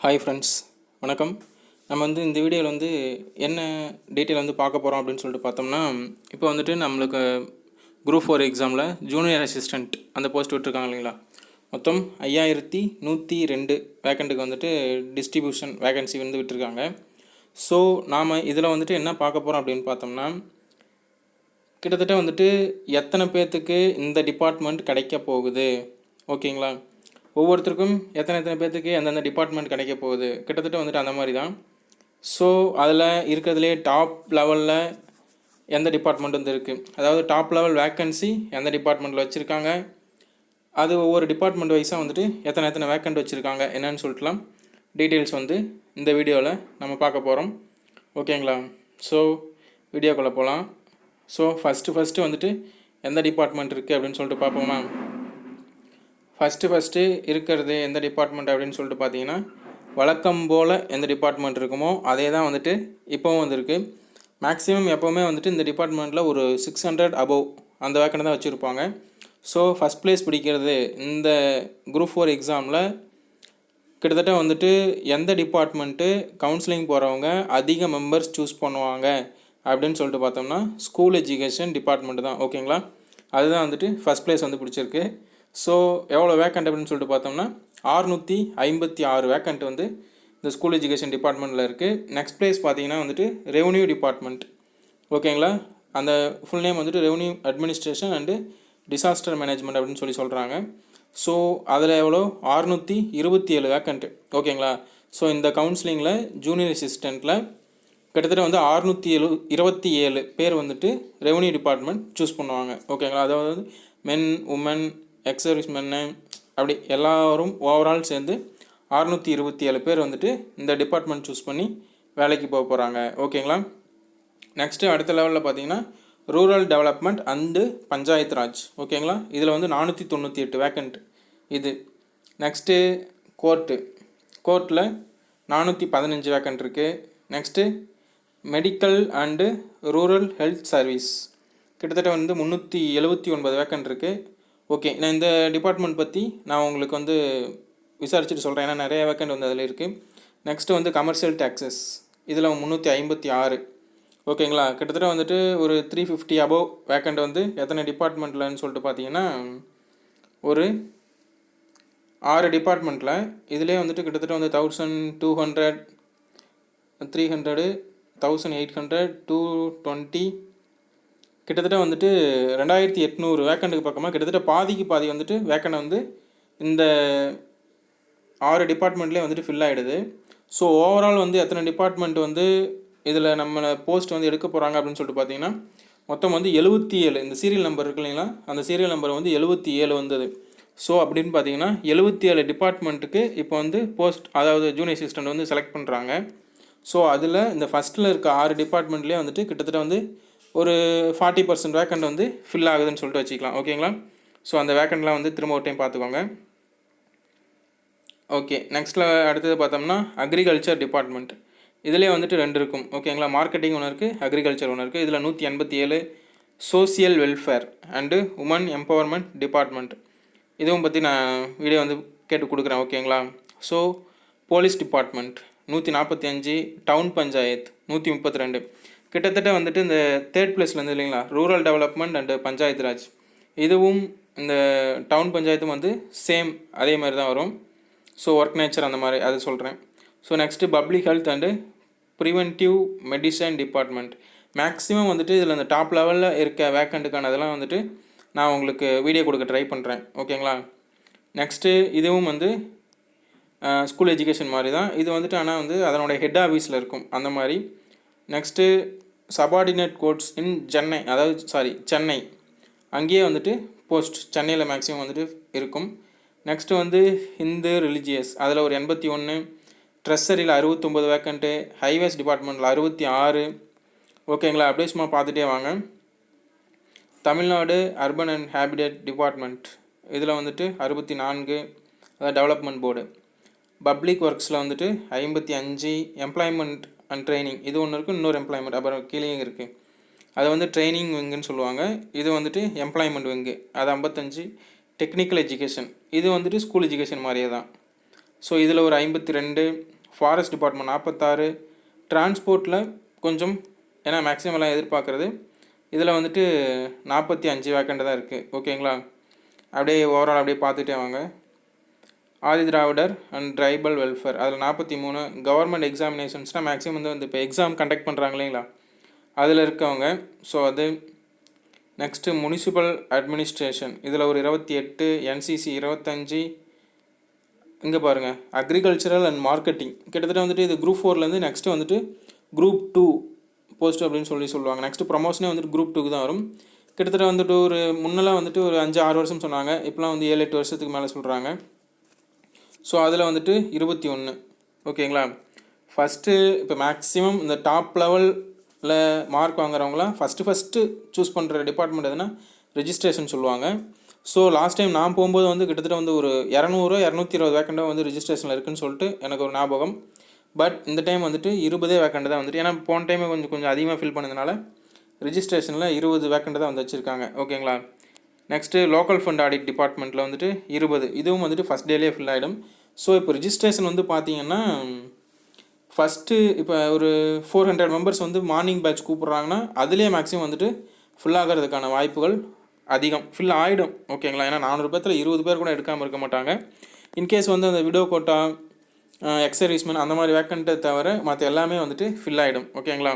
Hi friends, வணக்கம். நம்ம இந்த வீடியோவில் என்ன டீட்டெயில் பார்க்க போகிறோம் அப்படின்னு சொல்லிட்டு பார்த்தோம்னா, இப்போ நம்மளுக்கு குரூப் 4 எக்ஸாமில் ஜூனியர் அசிஸ்டண்ட் அந்த போஸ்ட் விட்டுருக்காங்க இல்லைங்களா. மொத்தம் 5102 வேக்கண்ட்டுக்கு டிஸ்ட்ரிபியூஷன் வேகன்சி விட்டுருக்காங்க. ஸோ நாம் இதில் என்ன பார்க்க போகிறோம் அப்படின்னு பார்த்தோம்னா, கிட்டத்தட்ட எத்தனை பேர்த்துக்கு இந்த டிபார்ட்மெண்ட் கிடைக்க போகுது, ஓகேங்களா. ஒவ்வொருத்தருக்கும் எத்தனை பேர்த்துக்கு எந்தெந்த டிபார்ட்மெண்ட் கிடைக்க போகுது கிட்டத்தட்ட அந்த மாதிரி தான். ஸோ அதில் இருக்கிறதுலே டாப் லெவலில் எந்த டிபார்ட்மெண்ட் இருக்குது, அதாவது டாப் லெவல் வேக்கன்சி எந்த டிபார்ட்மெண்ட்டில் வச்சுருக்காங்க, அது ஒவ்வொரு டிபார்ட்மெண்ட் வைஸாக எத்தனை வேக்கண்ட் வச்சுருக்காங்க என்னன்னு சொல்லிட்டுலாம் டீட்டெயில்ஸ் இந்த வீடியோவில் நம்ம பார்க்க போகிறோம், ஓகேங்களா. ஸோ வீடியோக்குள்ளே போகலாம். ஸோ ஃபஸ்ட்டு எந்த டிபார்ட்மெண்ட் இருக்குது அப்படின்னு சொல்லிட்டு பார்ப்போமா. ஃபஸ்ட்டு இருக்கிறது எந்த டிபார்ட்மெண்ட் அப்படின்னு சொல்லிட்டு பார்த்தீங்கன்னா, வழக்கம் போல் எந்த டிபார்ட்மெண்ட் இருக்குமோ அதே தான் இப்போவும் வந்திருக்கு. மேக்ஸிமம் எப்போவுமே இந்த டிபார்ட்மெண்ட்டில் ஒரு 600 அபோவ் அந்த வேக்கண்ட் தான் வச்சுருப்பாங்க. ஸோ ஃபஸ்ட் ப்ளேஸ் பிடிக்கிறது இந்த குரூப் 4 எக்ஸாமில் கிட்டத்தட்ட எந்த டிபார்ட்மெண்ட்டு கவுன்சிலிங் போகிறவங்க அதிக மெம்பர்ஸ் சூஸ் பண்ணுவாங்க அப்படின்னு சொல்லிட்டு பார்த்தோம்னா ஸ்கூல் எஜுகேஷன் டிபார்ட்மெண்ட் தான், ஓகேங்களா. அதுதான் ஃபஸ்ட் ப்ளேஸ் பிடிச்சிருக்கு. ஸோ எவ்வளோ வேக்கண்ட் அப்படின்னு சொல்லிட்டு பார்த்தோம்னா 656 வேக்கண்ட் இந்த ஸ்கூல் எஜுகேஷன் டிபார்ட்மெண்ட்டில் இருக்குது. நெக்ஸ்ட் ப்ளேஸ் பார்த்தீங்கன்னா ரெவன்யூ டிபார்ட்மெண்ட், ஓகேங்களா. அந்த full name revenue administration and disaster management அப்படின்னு சொல்கிறாங்க. ஸோ அதில் எவ்வளோ 627 வேக்கண்ட்டு, ஓகேங்களா. ஸோ இந்த கவுன்சிலிங்கில் ஜூனியர் அசிஸ்டண்ட்டில் கிட்டத்தட்ட 627 பேர் ரெவன்யூ டிபார்ட்மெண்ட் சூஸ் பண்ணுவாங்க, ஓகேங்களா. அதாவது மென், உமன், எக்ஸர்வீஸ் மென்னு அப்படி எல்லோரும் ஓவரால் சேர்ந்து 627 பேர் இந்த டிபார்ட்மெண்ட் சூஸ் பண்ணி வேலைக்கு போக போகிறாங்க, ஓகேங்களா. நெக்ஸ்ட்டு அடுத்த லெவலில் பார்த்தீங்கன்னா rural development and panchayat Raj, ஓகேங்களா. இதில் 498 வேக்கண்ட் இது. நெக்ஸ்ட்டு கோர்ட்டில் 415 வேக்கண்ட் இருக்குது. Next medical and rural health service கிட்டத்தட்ட 379 வேக்கண்ட் இருக்குது. ஓகே, நான் இந்த டிபார்ட்மெண்ட் பற்றி நான் உங்களுக்கு விசாரிச்சுட்டு சொல்கிறேன், ஏன்னா நிறைய வேக்கண்ட் அதில் இருக்குது. நெக்ஸ்ட்டு கமர்ஷியல் டேக்ஸஸ் இதில் 356, ஓகேங்களா. கிட்டத்தட்ட ஒரு 350 அபோவ் வேக்கண்ட் எத்தனை டிபார்ட்மெண்ட்லன்னு சொல்லிட்டு பார்த்தீங்கன்னா ஒரு 6 டிபார்ட்மெண்ட்டில். இதிலே கிட்டத்தட்ட 1200, 300, 1800, 220 கிட்டத்தட்ட 2800 வேக்கண்ட்டுக்கு பக்கமாக கிட்டத்தட்ட பாதிக்கு பாதி வேக்கண்ட் இந்த 6 டிபார்ட்மெண்ட்லேயே ஃபில் ஆகிடுது. ஸோ ஓவரால் எத்தனை டிபார்ட்மெண்ட் இதில் நம்ம போஸ்ட் எடுக்க போகிறாங்க அப்படின்னு சொல்லிட்டு பார்த்தீங்கன்னா மொத்தம் 77. இந்த சீரியல் நம்பர் இருக்கு இல்லைங்களா, அந்த சீரியல் நம்பர் 77 வந்தது. ஸோ அப்படின்னு பார்த்தீங்கன்னா 77 டிபார்ட்மெண்ட்டுக்கு இப்போ போஸ்ட், அதாவது ஜூனியர் அசிஸ்டண்ட் செலக்ட் பண்ணுறாங்க. ஸோ அதில் இந்த ஃபஸ்ட்டில் இருக்க 6 டிபார்ட்மெண்ட்லேயே கிட்டத்தட்ட ஒரு 40% வேக்கண்ட் ஃபில் ஆகுதுன்னு சொல்லிட்டு வச்சுக்கலாம், ஓகேங்களா. ஸோ அந்த வேக்கண்ட்லாம் திரும்ப ஒரு டைம் பார்த்துக்கோங்க. ஓகே, நெக்ஸ்ட்டில் அடுத்தது பார்த்தோம்னா அக்ரிகல்ச்சர் டிபார்ட்மெண்ட். இதிலே 2 இருக்கும், ஓகேங்களா. மார்க்கெட்டிங் ஒன்று இருக்குது, அக்ரிகல்ச்சர் ஒன்று இருக்குது. இதில் 187 social welfare and women empowerment department. இதுவும் பற்றி நான் வீடியோ கேட்டு கொடுக்குறேன், ஓகேங்களா. So police department 145, town panchayat 132. கிட்டத்தட்ட இந்த தேர்ட் பிளேஸில் இல்லைங்களா rural development and panchayat Raj. இதுவும் இந்த டவுன் பஞ்சாயத்தும் சேம் அதே மாதிரி தான் வரும். ஸோ ஒர்க் நேச்சர் அந்த மாதிரி அது சொல்கிறேன். So next public health and preventive medicine department. Maximum இதில் இந்த டாப் லெவலில் இருக்க வேக்கண்ட்டுக்கான அதெல்லாம் நான் உங்களுக்கு வீடியோ கொடுக்க ட்ரை பண்ணுறேன், ஓகேங்களா. நெக்ஸ்ட்டு இதுவும் ஸ்கூல் எஜுகேஷன் மாதிரி தான் இது ஆனால் அதனுடைய ஹெட் ஆஃபீஸில் இருக்கும் அந்த மாதிரி. Next subordinate courts in Chennai, அதாவது சென்னை அங்கேயே போஸ்ட் சென்னையில் மேக்ஸிமம் இருக்கும். நெக்ஸ்ட்டு ஹிந்து ரிலிஜியஸ் அதில் ஒரு 81, ட்ரெஸரியில் 69 வேக்கண்ட்டு, ஹைவேஸ் டிபார்ட்மெண்ட்டில் 66, ஓகேங்களா. அப்படியே சும்மா பார்த்துட்டே வாங்க. Tamil Nadu urban and habitat department இதில் 64, அதாவது டெவலப்மெண்ட் போர்டு. பப்ளிக் ஒர்க்ஸில் 55, எம்ப்ளாய்மெண்ட் அண்ட் ட்ரைனிங் இது ஒன்று இருக்குது, இன்னொரு எம்ப்ளாய்மெண்ட் அப்புறம் கீழே இருக்குது. அது ட்ரைனிங் விங்குன்னு சொல்லுவாங்க. இது எம்ப்ளாய்மெண்ட் விங்கு, அது 55. டெக்னிக்கல் எஜுகேஷன் இது ஸ்கூல் எஜுகேஷன் மாதிரியே தான். ஸோ இதில் ஒரு 52, ஃபாரஸ்ட் டிபார்ட்மெண்ட் 46, டிரான்ஸ்போர்ட்டில் கொஞ்சம் ஏன்னா மேக்ஸிமம் எல்லாம் எதிர்பார்க்குறது இதில் வந்துட்டு 45 வேக்கண்ட் தான் இருக்குது. ஓகேங்களா, அப்படியே ஓவரால் அப்படியே பார்த்துட்டே வாங்க. Adi Dravidar and tribal welfare அதில் 43, கவர்மெண்ட் எக்ஸாமினேஷன்ஸ்னால் மேக்ஸிமம் வந்து இப்போ எக்ஸாம் கண்டக்ட் பண்ணுறாங்க இல்லைங்களா அதில் இருக்கவங்க. ஸோ அது நெக்ஸ்ட்டு முனிசிபல் அட்மினிஸ்ட்ரேஷன் இதில் ஒரு 28, என்சிசி 25, இங்கே பாருங்கள் அக்ரிகல்ச்சரல் அண்ட் மார்க்கெட்டிங் கிட்டத்தட்ட வந்துட்டு இது குரூப் 4லேருந்து நெக்ஸ்ட்டு வந்துட்டு குரூப் 2 போஸ்ட் அப்படின்னு சொல்லுவாங்க. நெக்ஸ்ட்டு ப்ரமோஷனே வந்துட்டு குரூப் 2க்கு தான் வரும். கிட்டத்தட்ட வந்துட்டு ஒரு முன்னெல்லாம் வந்துட்டு ஒரு 5-6 வருஷம் சொன்னாங்க, இப்போலாம் வந்து 7-8 வருஷத்துக்கு மேலே சொல்கிறாங்க. ஸோ அதில் வந்துட்டு 21. ஓகேங்களா, ஃபஸ்ட்டு இப்போ மேக்ஸிமம் இந்த டாப் லெவலில் மார்க் வாங்குறவங்களாம் ஃபஸ்ட்டு சூஸ் பண்ணுற டிபார்ட்மெண்ட் எதுனா ரெஜிஸ்ட்ரேஷன் சொல்லுவாங்க. ஸோ லாஸ்ட் டைம் நான் போகும்போது வந்து கிட்டத்தட்ட வந்து ஒரு 200-220 வேக்கண்டாக வந்து ரெஜிஸ்ட்ரேஷனில் இருக்குதுன்னு சொல்லிட்டு எனக்கு ஒரு ஞாபகம். பட் இந்த டைம் வந்துட்டு 20 வேக்கண்ட் தான் வந்துட்டு, ஏன்னா போன டைமே கொஞ்சம் அதிகமாக ஃபில் பண்ணதுனால ரெஜிஸ்ட்ரேஷனில் 20 வேக்கண்ட் தான் வந்து வச்சுருக்காங்க. ஓகேங்களா, நெக்ஸ்ட்டு லோக்கல் ஃபண்ட் ஆடிட் டிபார்ட்மெண்ட்டில் வந்துட்டு 20, இதுவும் வந்துட்டு ஃபஸ்ட் டேலேயே ஃபில் ஆகிடும். ஸோ இப்போ ரிஜிஸ்ட்ரேஷன் வந்து பார்த்தீங்கன்னா ஃபஸ்ட்டு இப்போ ஒரு 400 மெம்பர்ஸ் வந்து மார்னிங் பேட்ச் கூப்பிட்றாங்கன்னா அதுலேயே மேக்ஸிமம் வந்துட்டு ஃபில் ஆகிறதுக்கான வாய்ப்புகள் அதிகம், ஃபில் ஆகிடும். ஓகேங்களா, ஏன்னா 400 பேர்த்தில் 20 பேர் கூட எடுக்காமல் இருக்க மாட்டாங்க. இன்கேஸ் வந்து அந்த விடோ கோட்டா, எக்ஸர்வீஸ்மேன் அந்த மாதிரி வேக்கண்ட்டை தவிர மற்ற எல்லாமே வந்துட்டு ஃபில் ஆகிடும். ஓகேங்களா,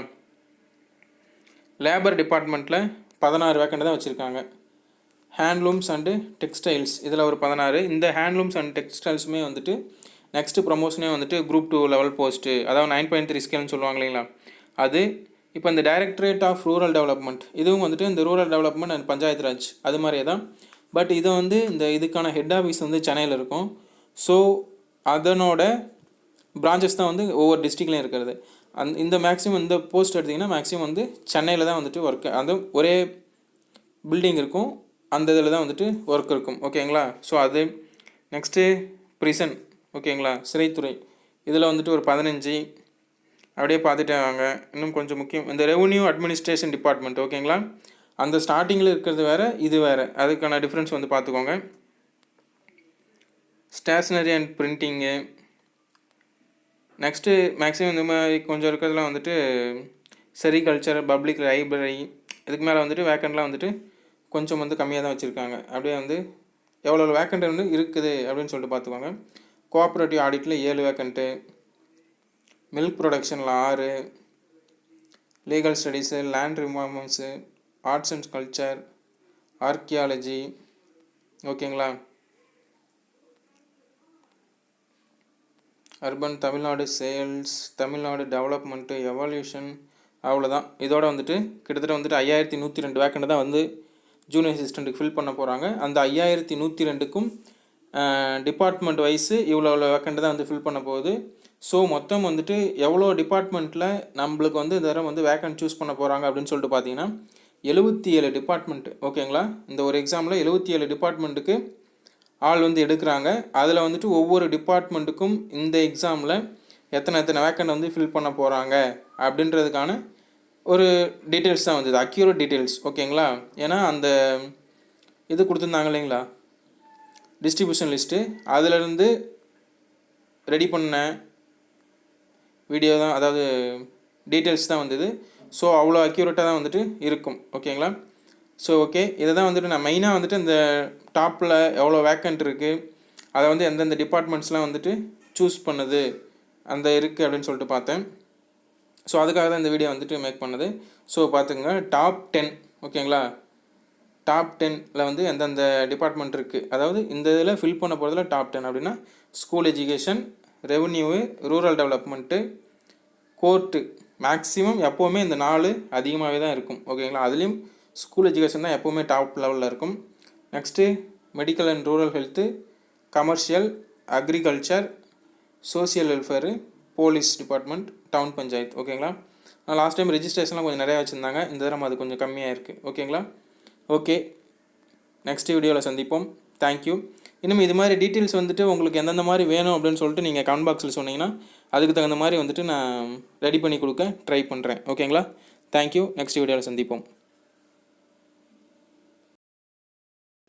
லேபர் டிபார்ட்மெண்ட்டில் 16 வேக்கண்ட் தான் வச்சுருக்காங்க. ஹேண்ட்லூம்ஸ் அண்டு டெக்ஸ்டைல்ஸ் இதில் ஒரு 16. இந்த ஹேண்ட்லூம்ஸ் அண்ட் டெக்ஸ்டைல்ஸுமே வந்துட்டு நெக்ஸ்ட்டு ப்ரமோஷனே வந்துட்டு குரூப் 2 லெவல் போஸ்ட்டு, அதாவது 9.3 ஸ்கேல்னு சொல்லுவாங்க இல்லைங்களா அது. இப்போ இந்த டைரக்டரேட் ஆஃப் ரூரல் டெவலப்மெண்ட் இதுவும் வந்துட்டு இந்த rural development and panchayat Raj அது மாதிரியே தான். பட் இதை வந்து இதுக்கான ஹெட் ஆஃபீஸ் வந்து சென்னையில் இருக்கும். ஸோ அதனோட பிரான்ச்சஸ் தான் வந்து ஒவ்வொரு டிஸ்ட்ரிக்ட்லேயும் இருக்கிறது. இந்த மேக்ஸிமம் இந்த போஸ்ட் எடுத்திங்கன்னா மேக்ஸிமம் வந்து சென்னையில் தான் வந்துட்டு ஒர்க், அந்த ஒரே பில்டிங் இருக்கும், அந்த இதில் தான் வந்துட்டு ஒர்க் இருக்கும். ஓகேங்களா, ஸோ அது நெக்ஸ்ட்டு ப்ரிசன். ஓகேங்களா, சிறைத்துறை இதில் வந்துட்டு ஒரு 15 அப்படியே பார்த்துட்டே வாங்க. இன்னும் கொஞ்சம் முக்கியம் இந்த ரெவன்யூ அட்மினிஸ்ட்ரேஷன் டிபார்ட்மெண்ட். ஓகேங்களா, அந்த ஸ்டார்டிங்கில் இருக்கிறது வேறு இது வேறு, அதுக்கான டிஃப்ரென்ஸ் வந்து பார்த்துக்கோங்க. Stationery and printing next maximum இந்த மாதிரி கொஞ்சம் இருக்கிறதுலாம் வந்துட்டு செரிகல்ச்சர், பப்ளிக் லைப்ரரி இதுக்கு மேலே வந்துட்டு வேக்கண்ட்லாம் வந்துட்டு கொஞ்சம் வந்து கம்மியாக தான் வச்சுருக்காங்க. அப்படியே வந்து எவ்வளோ வேக்கண்ட் வந்து இருக்குது அப்படின்னு சொல்லிட்டு பார்த்துக்கோங்க. கோஆப்ரேட்டிவ் ஆடிட்டில் 7 வேக்கண்ட்டு, மில்க் ப்ரொடக்ஷனில் 6, legal studies, land reformers, arts and culture, archaeology. ஓகேங்களா, urban Tamil Nadu, sales Tamil Nadu, development, evaluation, அவ்வளோதான். இதோட வந்துட்டு கிட்டத்தட்ட வந்துட்டு 5102 வேக்கண்ட் தான் வந்து ஜூனியர் அசிஸ்டண்ட்டுக்கு ஃபில் பண்ண போகிறாங்க. அந்த 5102க்கும் டிபார்ட்மெண்ட் வைஸு இவ்வளோ வேக்கண்ட் தான் வந்து ஃபில் பண்ண போகுது. ஸோ மொத்தம் வந்துட்டு எவ்வளோ டிபார்ட்மெண்ட்டில் நம்மளுக்கு வந்து இந்த தடவை வந்து வேக்கண்ட் சூஸ் பண்ண போகிறாங்க அப்படின்னு சொல்லிட்டு பார்த்தீங்கன்னா 77 டிபார்ட்மெண்ட்டு. ஓகேங்களா, இந்த ஒரு எக்ஸாமில் 77 டிபார்ட்மெண்ட்டுக்கு ஆள் வந்து எடுக்கிறாங்க. அதில் வந்துட்டு ஒவ்வொரு டிபார்ட்மெண்ட்டுக்கும் இந்த எக்ஸாமில் எத்தனை வேக்கண்ட் வந்து ஃபில் பண்ண போகிறாங்க அப்படின்றதுக்கான ஒரு டீட்டெயில்ஸ் தான் வந்தது, அக்யூரேட் டீட்டெயில்ஸ். ஓகேங்களா, ஏன்னா அந்த இது கொடுத்துருந்தாங்க இல்லைங்களா டிஸ்ட்ரிபியூஷன் லிஸ்ட்டு, அதிலிருந்து ரெடி பண்ண வீடியோ தான், அதாவது டீட்டெயில்ஸ் தான் வந்தது. ஸோ அவ்வளோ அக்யூரேட்டாக தான் வந்துட்டு இருக்கும். ஓகேங்களா, ஸோ ஓகே, இதை தான் வந்துட்டு நான் மெயினாக வந்துட்டு இந்த டாப்பில் எவ்வளோ வேக்கண்ட் இருக்குது, அதை வந்து எந்தெந்த டிபார்ட்மெண்ட்ஸ்லாம் வந்துட்டு சூஸ் பண்ணுது அந்த இருக்குது அப்படின்னு சொல்லிட்டு பார்த்தேன். ஸோ அதுக்காக தான் இந்த வீடியோ வந்துட்டு மேக் பண்ணது. ஸோ பார்த்துங்க, டாப் 10. ஓகேங்களா, டாப் 10ல் வந்து எந்தெந்த டிபார்ட்மெண்ட் இருக்குது, அதாவது இந்த இதில் ஃபில் பண்ண போகிறதுல டாப் 10 அப்படின்னா school education, revenue, rural development, court. Maximum எப்போவுமே இந்த 4 அதிகமாகவே தான் இருக்கும். ஓகேங்களா, அதுலேயும் ஸ்கூல் எஜுகேஷன் தான் எப்போவுமே டாப் லெவலில் இருக்கும். Next medical and rural health, commercial, agriculture, social welfare, police department, town panchayat. ஓகேங்களா, நான் லாஸ்ட் டைம் ரெஜிஸ்ட்ரேஷன்லாம் கொஞ்சம் நிறையா வச்சுருந்தாங்க, இந்த தடவை அது கொஞ்சம் கம்மியாக இருக்குது. ஓகேங்களா, ஓகே, நெக்ஸ்ட் வீடியோவில் சந்திப்போம். தேங்க்யூ. இன்னும் இது மாதிரி டீட்டெயில்ஸ் வந்துட்டு உங்களுக்கு எந்தெந்த மாதிரி வேணும் அப்படின்னு சொல்லிட்டு நீங்கள் கமெண்ட் பாக்ஸில் சொன்னீங்கன்னா அதுக்கு தகுந்த மாதிரி வந்துட்டு நான் ரெடி பண்ணி கொடுக்க ட்ரை பண்ணுறேன். ஓகேங்களா, தேங்க்யூ. நெக்ஸ்ட் வீடியோவில் சந்திப்போம்.